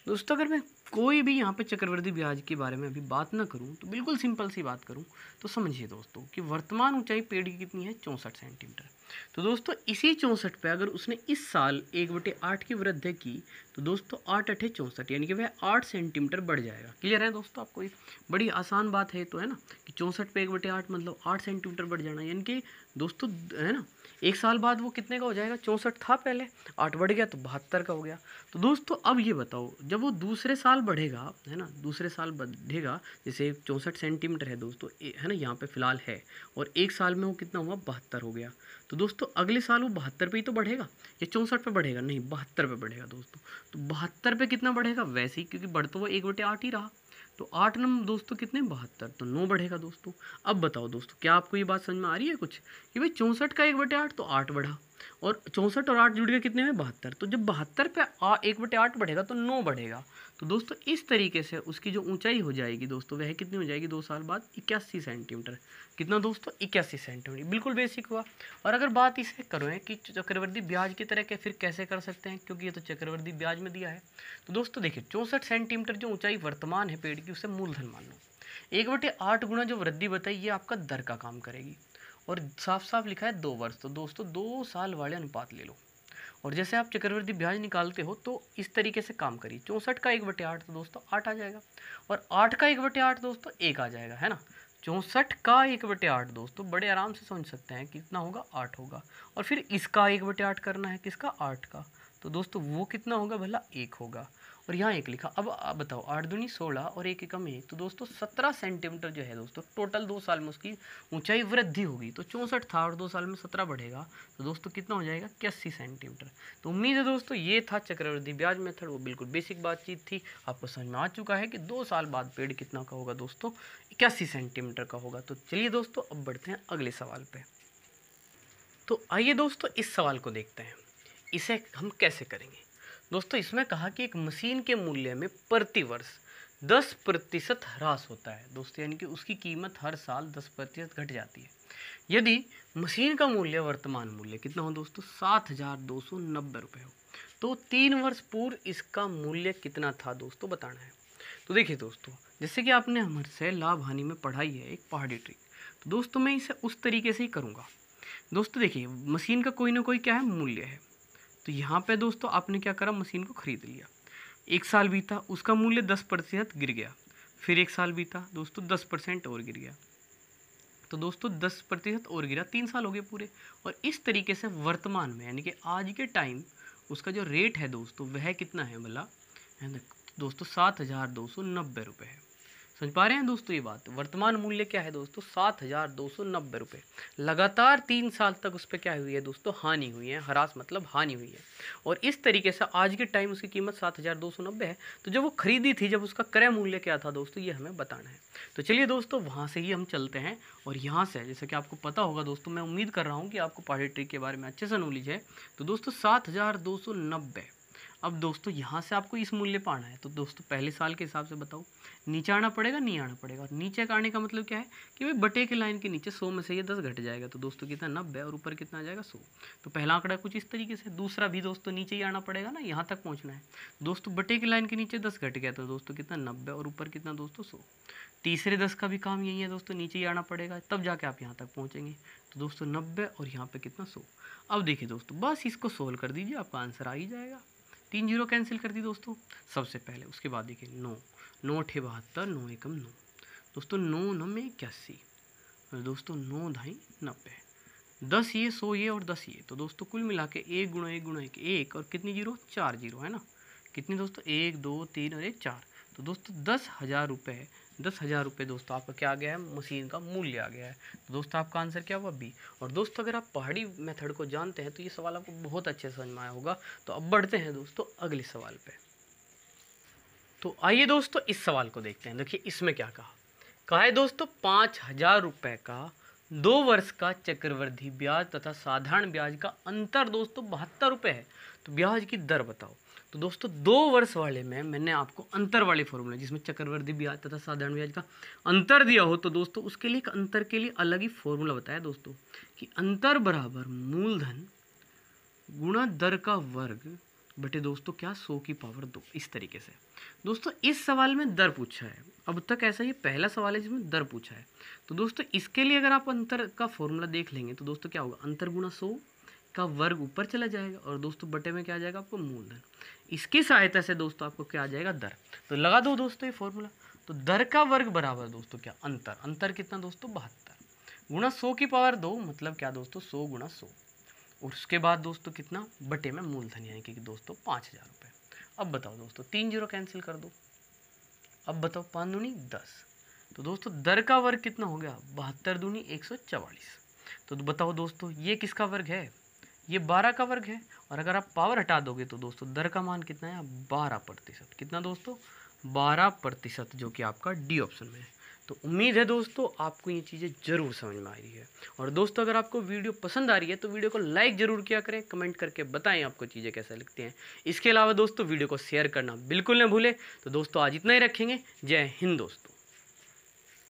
दोस्तों अगर मैं कोई भी यहाँ पे चक्रवृद्धि ब्याज के बारे में अभी बात ना करूँ, तो बिल्कुल सिंपल सी बात करूँ, तो समझिए दोस्तों कि वर्तमान ऊंचाई पेड़ की कितनी है 64 सेंटीमीटर। तो दोस्तों इसी 64 पे अगर उसने इस साल 1/8 की वृद्धि की तो दोस्तों 8 8 64, यानी कि वह 8 सेंटीमीटर बढ़ जाएगा। क्लियर है दोस्तों आपको, ये बड़ी आसान बात है तो, है ना, कि 64 पे 1/8 मतलब 8 सेंटीमीटर बढ़ जाना, यानी कि दोस्तों है ना, 1 साल बाद वो कितने का हो जाएगा, 64 था पहले, 8 बढ़ गया तो 72 का हो गया। तो दोस्तों अब ये बताओ, जब वो दूसरे साल बढ़ेगा, है ना, दूसरे साल बढ़ेगा, जैसे 64 सेंटीमीटर है दोस्तों, है ना, यहाँ पे फिलहाल है, और 1 साल में वो कितना हुआ 72 हो गया। तो दोस्तों अगले साल वो 72 पे ही तो बढ़ेगा, या 64 पे बढ़ेगा, नहीं 72 पे बढ़ेगा दोस्तों। तो 72 पे कितना बढ़ेगा, वैसे ही, क्योंकि बढ़ तो वो 1/8 ही रहा, तो 8 नंबर दोस्तों कितने 72, तो 9 बढ़ेगा दोस्तों। अब बताओ दोस्तों, क्या आपको ये बात समझ में आ रही है कुछ, कि भाई 64 का 1/8 तो 8 बढ़ा, और 64 और 8 जुड़ गए कितने में 72, तो जब 72 पे 1/8 बढ़ेगा तो 9 बढ़ेगा। तो दोस्तों इस तरीके से उसकी जो ऊंचाई हो जाएगी दोस्तों, वह कितनी हो जाएगी 2 साल बाद 81 सेंटीमीटर। कितना दोस्तों 81 सेंटीमीटर, बिल्कुल बेसिक हुआ। और अगर बात इसे करें कि चक्रवृद्धि ब्याज की तरह के फिर कैसे कर सकते हैं, क्योंकि ये तो चक्रवृद्धि ब्याज में दिया है। तो दोस्तों देखिए 64 सेंटीमीटर जो ऊंचाई वर्तमान है पेड़ की, उसे मूलधन मान लो, 1/8 गुना जो वृद्धि बताई ये आपका दर का काम करेगी, और साफ साफ लिखा है 2 वर्ष, तो दोस्तों 2 साल वाले अनुपात ले लो। और जैसे आप चक्रवृद्धि ब्याज निकालते हो तो इस तरीके से काम करिए, 64 का 1/8 तो दोस्तों 8 आ जाएगा, और 8 का 1/8 दोस्तों 1 आ जाएगा, है ना। 64 का 1/8 दोस्तों बड़े आराम से समझ सकते हैं कितना होगा 8 होगा, और फिर इसका 1/8 करना है किसका 8 का, तो दोस्तों वो कितना होगा भला 1 होगा, और यहाँ 1 लिखा। अब आप बताओ 8 दूनी 16 और 1 एकम 1, तो दोस्तों 17 सेंटीमीटर जो है दोस्तों टोटल 2 साल में उसकी ऊंचाई वृद्धि होगी। तो 64 था और 2 साल में 17 बढ़ेगा, तो दोस्तों कितना हो जाएगा 81 सेंटीमीटर। तो उम्मीद है दोस्तों ये था चक्रवृद्धि ब्याज मेथड, वो बिल्कुल बेसिक बातचीत थी, आपको समझ में आ चुका है कि 2 साल बाद पेड़ कितना का होगा दोस्तों 81 सेंटीमीटर का होगा। तो चलिए दोस्तों अब बढ़ते हैं अगले सवाल पे। तो आइए दोस्तों इस सवाल को देखते हैं, इसे हम कैसे करेंगे। दोस्तों इसमें कहा कि एक मशीन के मूल्य में प्रति वर्ष 10% ह्रास होता है दोस्तों, यानी कि उसकी कीमत हर साल 10% घट जाती है। यदि मशीन का मूल्य वर्तमान मूल्य कितना हो दोस्तों 7,290 रुपये हो, तो 3 वर्ष पूर्व इसका मूल्य कितना था दोस्तों बताना है। तो देखिए दोस्तों, जैसे कि आपने हमसे लाभ हानि में पढ़ाई है एक पहाड़ी ट्रिक, तो दोस्तों मैं इसे उस तरीके से ही करूँगा। दोस्तों देखिए मशीन का कोई ना कोई क्या है मूल्य है, तो यहाँ पे दोस्तों आपने क्या करा, मशीन को खरीद लिया, 1 साल बीता, उसका मूल्य 10% गिर गया, फिर 1 साल बीता दोस्तों 10% और गिर गया, तो दोस्तों 10% और गिरा, 3 साल हो गए पूरे। और इस तरीके से वर्तमान में यानी कि आज के टाइम उसका जो रेट है दोस्तों वह कितना है भला, है ना दोस्तों 7,290 रुपये है। समझ पा रहे हैं दोस्तों ये बात। वर्तमान मूल्य क्या है दोस्तों, 7,290 रुपये। लगातार 3 साल तक उस पर क्या हुई है दोस्तों, हानि हुई है। हरास मतलब हानि हुई है। और इस तरीके से आज के टाइम उसकी कीमत 7,290 है। तो जब वो खरीदी थी, जब उसका क्रय मूल्य क्या था दोस्तों, ये हमें बताना है। तो चलिए दोस्तों वहाँ से ही हम चलते हैं। और यहाँ से जैसे कि आपको पता होगा दोस्तों, मैं उम्मीद कर रहा हूँ कि आपको पार्टी ट्रिक के बारे में अच्छे से नॉलेज है। तो दोस्तों 7,290। अब दोस्तों यहाँ से आपको इस मूल्य पर आना है। तो दोस्तों पहले साल के हिसाब से बताओ, नीचे आना पड़ेगा, नहीं आना पड़ेगा। नीचे का आने का मतलब क्या है कि भाई बटे के लाइन के नीचे 100 में से ये 10 घट जाएगा। तो दोस्तों कितना, 90, और ऊपर कितना आ जाएगा, 100। तो पहला आंकड़ा कुछ इस तरीके से। दूसरा भी दोस्तों नीचे ही आना पड़ेगा ना, यहाँ तक पहुँचना है। दोस्तों बटे के लाइन के नीचे 10 घट गया, तो दोस्तों कितना, 90, और ऊपर कितना दोस्तों, 100। तीसरे 10 का भी काम यही है दोस्तों, नीचे ही आना पड़ेगा, तब जाके आप यहाँ तक पहुँचेंगे। तो दोस्तों 90 और यहाँ पे कितना, 100। अब देखिए दोस्तों, बस इसको सोल्व कर दीजिए, आपका आंसर आ ही जाएगा। 3 जीरो कैंसिल कर दी दोस्तों सबसे पहले। उसके बाद देखिए 9, 9 अठे 72, 9 एकम 9। दोस्तों 9 9 81, और दोस्तों 9 ढाई 90। 10 ये, 100 ये, और 10 ये। तो दोस्तों कुल मिला के 1 गुणा 1 गुणा 1, 1, और कितनी जीरो, 4 जीरो है ना। कितनी दोस्तों, 1 2 3 और 1 4। तो दोस्तों 10,000 रुपये, 10,000 रुपये दोस्तों आपका क्या आ गया है, मशीन का मूल्य आ गया है। तो दोस्तों आपका आंसर क्या हुआ, बी। और दोस्तों अगर आप पहाड़ी मेथड को जानते हैं तो ये सवाल आपको बहुत अच्छे से समझ में आया होगा। तो अब बढ़ते हैं दोस्तों अगले सवाल पे। तो आइए दोस्तों इस सवाल को देखते हैं। देखिए इसमें क्या कहा है दोस्तों, 5,000 रुपये का 2 वर्ष का चक्रवृद्धि ब्याज तथा साधारण ब्याज का अंतर दोस्तों 72 रुपये है। तो ब्याज की दर बताओ। तो दोस्तों 2 वर्ष वाले में मैंने आपको अंतर वाले फॉर्मूला, जिसमें चक्रवृद्धि ब्याज तथा साधारण ब्याज का अंतर दिया हो, तो दोस्तों उसके लिए एक अंतर के लिए अलग ही फॉर्मूला बताया दोस्तों, कि अंतर बराबर मूलधन गुणा दर का वर्ग बटे दोस्तों क्या, 100 की पावर 2। इस तरीके से दोस्तों इस सवाल में दर पूछा है। अब तक ऐसा ही पहला सवाल है जिसमें दर पूछा है। तो दोस्तों इसके लिए अगर आप अंतर का फॉर्मूला देख लेंगे तो दोस्तों क्या होगा, अंतर गुणा 100 का वर्ग ऊपर चला जाएगा, और दोस्तों बटे में क्या आ जाएगा आपको, मूलधन। इसकी सहायता से दोस्तों आपको क्या आ जाएगा, दर। तो लगा दो दोस्तों ये फॉर्मूला। तो दर का वर्ग बराबर दोस्तों क्या, अंतर। अंतर कितना दोस्तों, 72 गुणा 100 की पावर 2, मतलब क्या दोस्तों, 100 गुणा 100। और उसके बाद दोस्तों कितना, बटे में मूलधन, यानी कि दोस्तों 5,000 रुपये। अब बताओ दोस्तों, 3 जीरो कैंसिल कर दो। अब बताओ 5 दूनी 10। तो दोस्तों दर का वर्ग कितना हो गया, 72 दूनी 144। तो बताओ दोस्तों ये किसका वर्ग है, ये 12 का वर्ग है। और अगर आप पावर हटा दोगे तो दोस्तों दर का मान कितना है, 12%। कितना दोस्तों, 12%, जो कि आपका डी ऑप्शन में है। तो उम्मीद है दोस्तों आपको ये चीज़ें ज़रूर समझ में आ रही है। और दोस्तों अगर आपको वीडियो पसंद आ रही है तो वीडियो को लाइक ज़रूर किया करें, कमेंट करके बताएं आपको चीज़ें कैसे लगती हैं। इसके अलावा दोस्तों वीडियो को शेयर करना बिल्कुल न भूलें। तो दोस्तों आज इतना ही रखेंगे। जय हिंद दोस्तों।